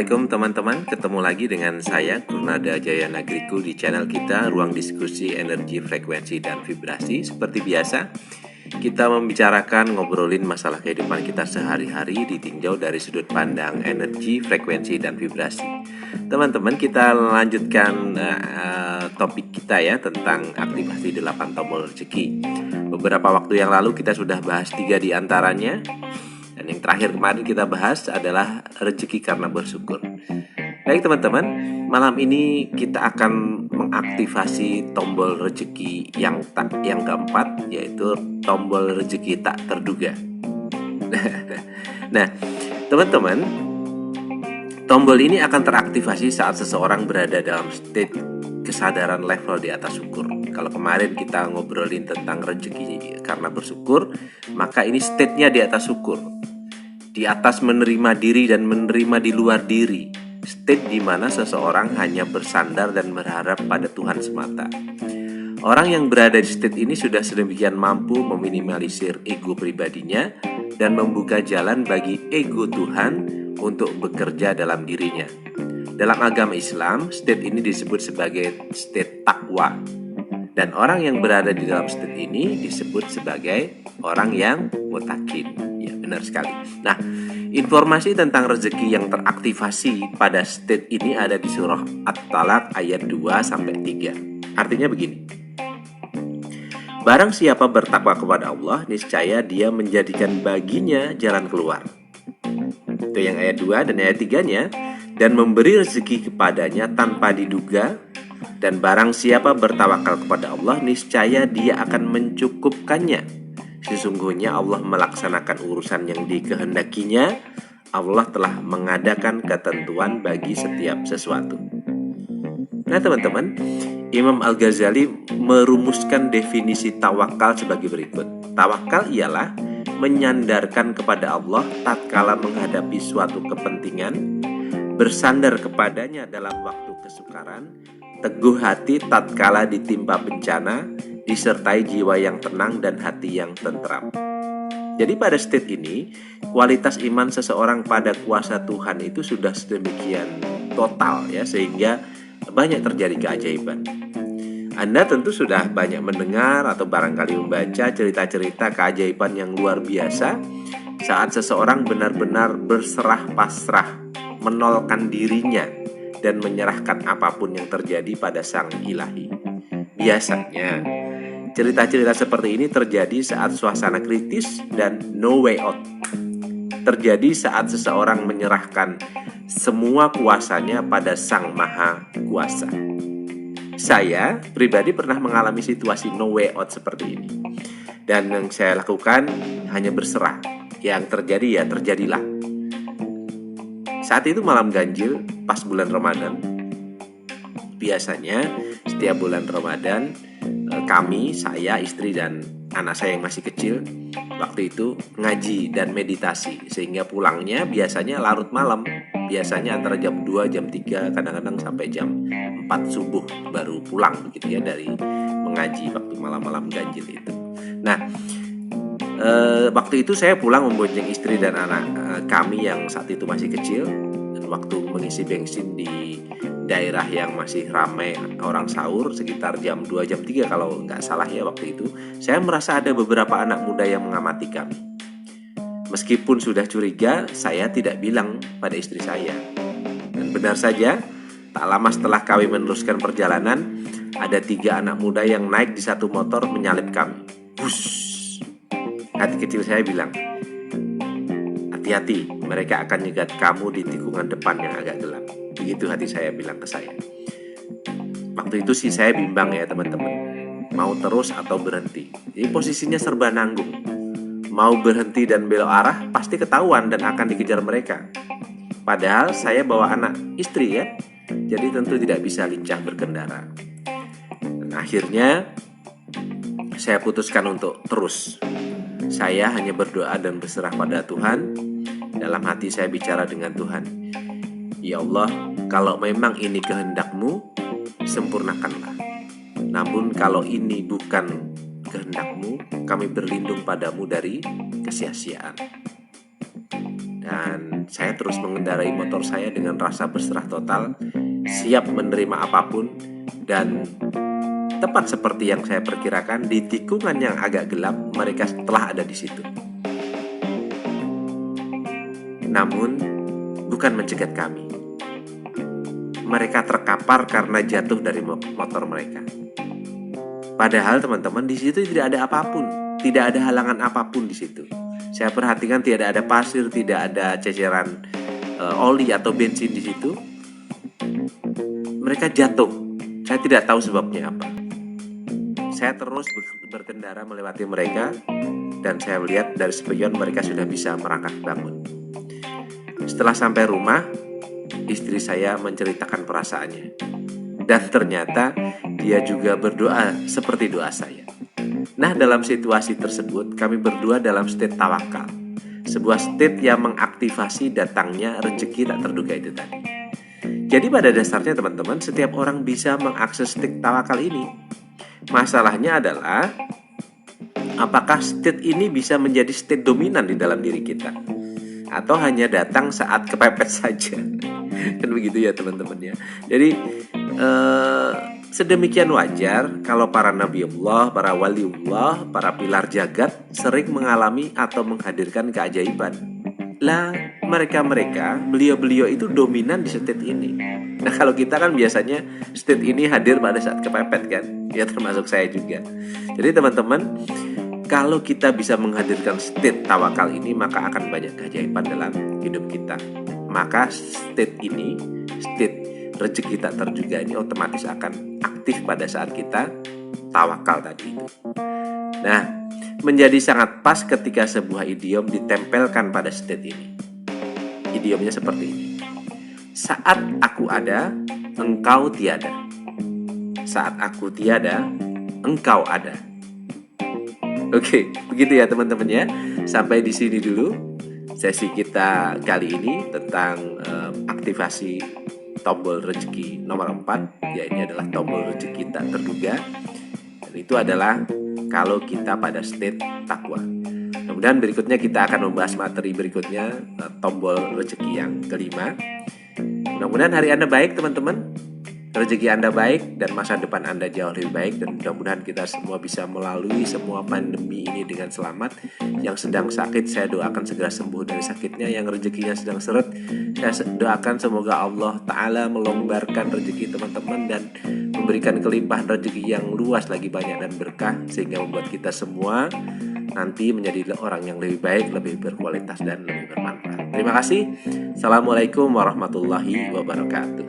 Assalamualaikum teman-teman, ketemu lagi dengan saya Kurnada Jaya Nagriku di channel kita Ruang Diskusi Energi, Frekuensi, dan Vibrasi. Seperti biasa, kita membicarakan, ngobrolin masalah kehidupan kita sehari-hari ditinjau dari sudut pandang energi, frekuensi, dan vibrasi. Teman-teman, kita lanjutkan topik kita ya tentang aktivasi 8 tombol rezeki. Beberapa waktu yang lalu kita sudah bahas 3 di antaranya. Dan yang terakhir kemarin kita bahas adalah rezeki karena bersyukur. Baik teman-teman, malam ini kita akan mengaktifasi tombol rezeki yang keempat, yaitu tombol rezeki tak terduga. Nah, teman-teman, tombol ini akan teraktivasi saat seseorang berada dalam state kesadaran level di atas syukur. Kalau kemarin kita ngobrolin tentang rezeki karena bersyukur, maka ini state-nya di atas syukur. Di atas menerima diri dan menerima di luar diri. State di mana seseorang hanya bersandar dan berharap pada Tuhan semata. Orang yang berada di state ini sudah sedemikian mampu meminimalisir ego pribadinya dan membuka jalan bagi ego Tuhan untuk bekerja dalam dirinya. Dalam agama Islam, state ini disebut sebagai state takwa. Dan orang yang berada di dalam state ini disebut sebagai orang yang mutakin. Ya, benar sekali. Nah, informasi tentang rezeki yang teraktivasi pada state ini ada di surah At-Talaq ayat 2-3. Artinya begini. Barang siapa bertakwa kepada Allah, niscaya dia menjadikan baginya jalan keluar. Itu yang ayat 2 dan ayat 3-nya. Dan memberi rezeki kepadanya tanpa diduga. Dan barang siapa bertawakal kepada Allah, niscaya dia akan mencukupkannya. Sesungguhnya Allah melaksanakan urusan yang dikehendakinya. Allah telah mengadakan ketentuan bagi setiap sesuatu. Nah teman-teman, Imam Al-Ghazali merumuskan definisi tawakal sebagai berikut. Tawakal ialah menyandarkan kepada Allah tatkala menghadapi suatu kepentingan, bersandar kepadanya dalam waktu kesukaran, teguh hati tatkala ditimpa bencana, disertai jiwa yang tenang dan hati yang tentram. Jadi pada state ini, kualitas iman seseorang pada kuasa Tuhan itu sudah sedemikian total ya, sehingga banyak terjadi keajaiban. Anda tentu sudah banyak mendengar atau barangkali membaca cerita-cerita keajaiban yang luar biasa saat seseorang benar-benar berserah pasrah, menolkan dirinya dan menyerahkan apapun yang terjadi pada Sang Ilahi. Biasanya, cerita-cerita seperti ini terjadi saat suasana kritis dan no way out. Terjadi saat seseorang menyerahkan semua kuasanya pada Sang Maha Kuasa. Saya pribadi pernah mengalami situasi no way out seperti ini. Dan yang saya lakukan hanya berserah. Yang terjadi ya terjadilah. Saat itu malam ganjil pas bulan Ramadan. Biasanya setiap bulan Ramadan kami, saya, istri, dan anak saya yang masih kecil waktu itu ngaji dan meditasi. Sehingga pulangnya biasanya larut malam. Biasanya antara jam 2, jam 3, kadang-kadang sampai jam 4 subuh baru pulang begitu ya dari mengaji waktu malam-malam ganjil itu. Nah, waktu itu saya pulang membonceng istri dan anak kami yang saat itu masih kecil. Dan waktu mengisi bensin di daerah yang masih ramai orang sahur sekitar jam 2, jam 3 kalau nggak salah ya waktu itu, saya merasa ada beberapa anak muda yang mengamati kami. Meskipun sudah curiga, saya tidak bilang pada istri saya. Dan benar saja, tak lama setelah kami meneruskan perjalanan, ada 3 anak muda yang naik di satu motor menyalip kami. Wush! Hati kecil saya bilang, hati-hati, mereka akan nyegat kamu di tikungan depan yang agak gelap. Begitu hati saya bilang ke saya. Waktu itu sih saya bimbang ya teman-teman, mau terus atau berhenti. Jadi posisinya serba nanggung. Mau berhenti dan belok arah pasti ketahuan dan akan dikejar mereka. Padahal saya bawa anak istri ya, jadi tentu tidak bisa lincah berkendara. Dan akhirnya saya putuskan untuk terus. Saya hanya berdoa dan berserah pada Tuhan. Dalam hati saya bicara dengan Tuhan. Ya Allah, kalau memang ini kehendak-Mu, sempurnakanlah. Namun kalau ini bukan kehendak-Mu, kami berlindung padamu dari kesia-siaan. Dan saya terus mengendarai motor saya dengan rasa berserah total, siap menerima apapun. Dan tepat seperti yang saya perkirakan, di tikungan yang agak gelap mereka telah ada di situ. Namun bukan mencegat kami. Mereka terkapar karena jatuh dari motor mereka. Padahal teman-teman, di situ tidak ada apapun, tidak ada halangan apapun di situ. Saya perhatikan tidak ada pasir, tidak ada ceceran oli atau bensin di situ. Mereka jatuh. Saya tidak tahu sebabnya apa. Saya terus berkendara melewati mereka dan saya melihat dari spion mereka sudah bisa merangkak bangun. Setelah sampai rumah, istri saya menceritakan perasaannya. Dan ternyata dia juga berdoa seperti doa saya. Nah, dalam situasi tersebut kami berdua dalam state tawakal. Sebuah state yang mengaktifasi datangnya rezeki tak terduga itu tadi. Jadi pada dasarnya teman-teman, setiap orang bisa mengakses state tawakal ini. Masalahnya adalah apakah state ini bisa menjadi state dominan di dalam diri kita, atau hanya datang saat kepepet saja. Kan begitu ya teman-teman ya. Jadi sedemikian wajar kalau para nabiullah, para waliullah, para pilar jagat sering mengalami atau menghadirkan keajaiban. Lah, mereka-mereka, beliau-beliau itu dominan di state ini. Nah, kalau kita kan biasanya state ini hadir pada saat kepepet kan. Ya, termasuk saya juga. Jadi teman-teman, kalau kita bisa menghadirkan state tawakal ini, maka akan banyak keajaiban dalam hidup kita. Maka state ini, state rezeki tak terduga ini otomatis akan aktif pada saat kita tawakal tadi itu. Nah, menjadi sangat pas ketika sebuah idiom ditempelkan pada state ini. Idiomnya seperti ini. Saat aku ada, engkau tiada. Saat aku tiada, engkau ada. Oke, begitu ya teman-teman ya. Sampai di sini dulu sesi kita kali ini tentang aktivasi tombol rezeki nomor 4. Ya, ini adalah tombol rezeki tak terduga. Dan itu adalah kalau kita pada state takwa. Kemudian berikutnya kita akan membahas materi berikutnya, tombol rezeki yang kelima. Mudah-mudahan hari Anda baik teman-teman, rezeki Anda baik dan masa depan Anda jauh lebih baik. Dan mudah-mudahan kita semua bisa melalui semua pandemi ini dengan selamat. Yang sedang sakit saya doakan segera sembuh dari sakitnya. Yang rezekinya sedang seret, saya doakan semoga Allah Ta'ala melonggarkan rezeki teman-teman dan memberikan kelimpahan rezeki yang luas lagi, banyak dan berkah, sehingga membuat kita semua nanti menjadi orang yang lebih baik, lebih berkualitas dan lebih bermanfaat. Terima kasih. Assalamualaikum warahmatullahi wabarakatuh.